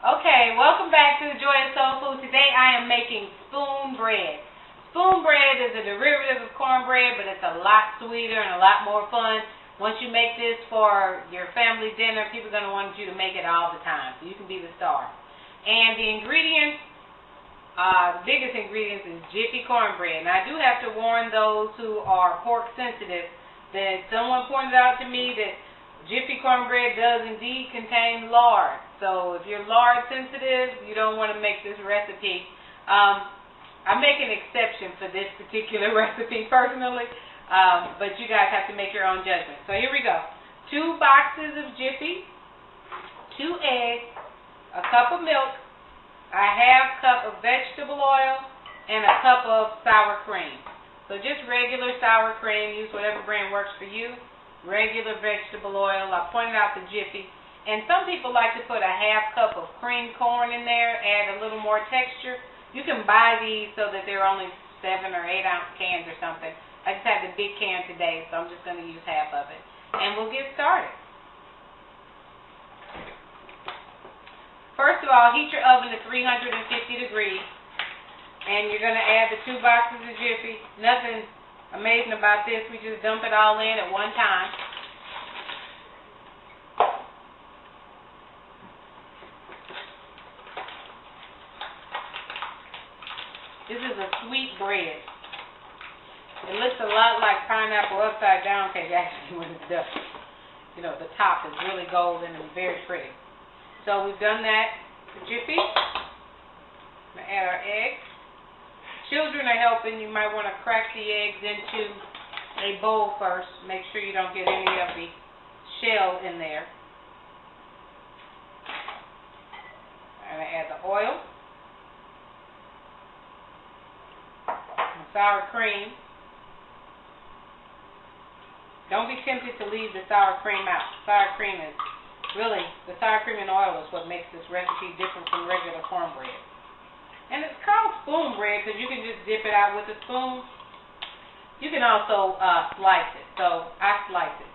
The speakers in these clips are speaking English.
Okay, welcome back to the Joy of Soul Food. Today I am making spoonbread. Spoonbread is a derivative of cornbread, but it's a lot sweeter and a lot more fun. Once you make this for your family dinner, people are going to want you to make it all the time, so you can be the star. And the ingredients, the biggest ingredients is Jiffy cornbread. Now I do have to warn those who are pork sensitive that someone pointed out to me that Jiffy cornbread does indeed contain lard. So if you're lard sensitive, you don't want to make this recipe. I make an exception for this particular recipe personally, but you guys have to make your own judgment. So here we go. 2 boxes of Jiffy, 2 eggs, a cup of milk, a half cup of vegetable oil, and a cup of sour cream. So just regular sour cream. Use whatever brand works for you. Regular vegetable oil. I pointed out the Jiffy. And some people like to put a half cup of cream corn in there, add a little more texture. You can buy these so that they're only 7 or 8 ounce cans or something. I just have the big can today, so I'm just going to use half of it. And we'll get started. First of all, heat your oven to 350 degrees. And you're going to add the 2 boxes of Jiffy. Nothing amazing about this. We just dump it all in at one time. This is a sweet bread. It looks a lot like pineapple upside down cake actually when it's done. You know, the top is really golden and very pretty. So we've done that for Jiffy. I'm going to add our eggs. Children are helping. You might want to crack the eggs into a bowl first. Make sure you don't get any of the shell in there. I'm going to add the oil. And sour cream. Don't be tempted to leave the sour cream out. Sour cream is really, the sour cream and oil is what makes this recipe different from regular cornbread. And it's called spoonbread because you can just dip it out with a spoon. You can also slice it. So I slice it.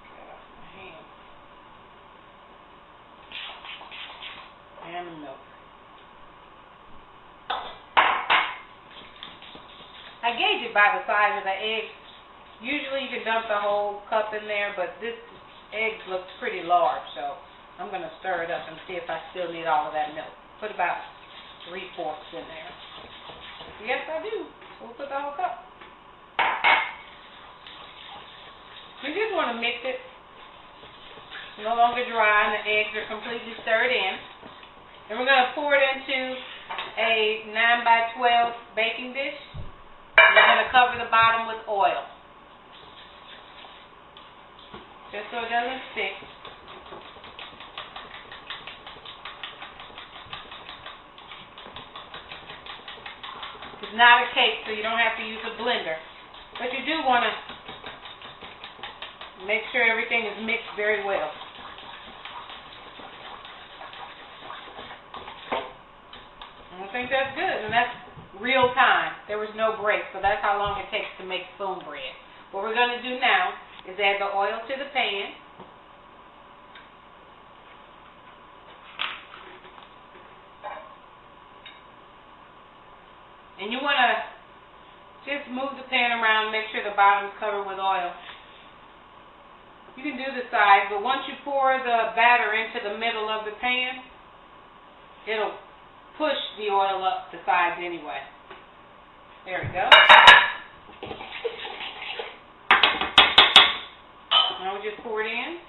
Get off my hand. And the milk. I gauge it by the size of the egg. Usually you can dump the whole cup in there, but this egg looks pretty large, so I'm going to stir it up and see if I still need all of that milk. Put about 3/4 in there. Yes, I do. We'll put the whole cup. You just want to mix it. It's no longer dry, and the eggs are completely stirred in. And we're going to pour it into a 9x12 baking dish. We're going to cover the bottom with oil, just so it doesn't stick. It's not a cake, so you don't have to use a blender. But you do want to make sure everything is mixed very well. I think that's good, and that's real time. There was no break, so that's how long it takes to make spoonbread. What we're going to do now is add the oil to the pan. And you want to just move the pan around, make sure the bottom is covered with oil. You can do the sides, but once you pour the batter into the middle of the pan, it'll push the oil up the sides anyway. There we go. Now we just pour it in.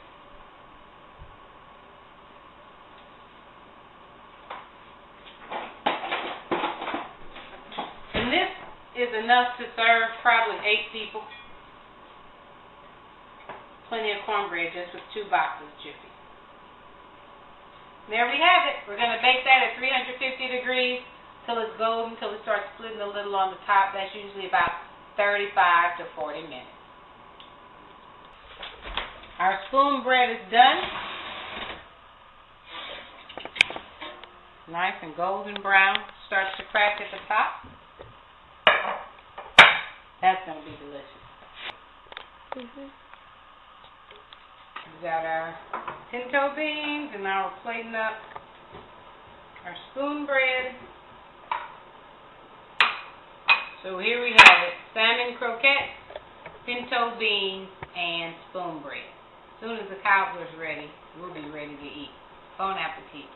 Is enough to serve probably 8 people. Plenty of cornbread just with 2 boxes of Jiffy. There we have it. We're going to bake that at 350 degrees till it's golden, till it starts splitting a little on the top. That's usually about 35 to 40 minutes. Our spoonbread is done. Nice and golden brown. Starts to crack at the top. That's going to be delicious. We got our pinto beans, and now we're plating up our spoon bread. So here we have it, salmon croquettes, pinto beans, and spoon bread. As soon as the cobbler's ready, we'll be ready to eat. Bon appetit.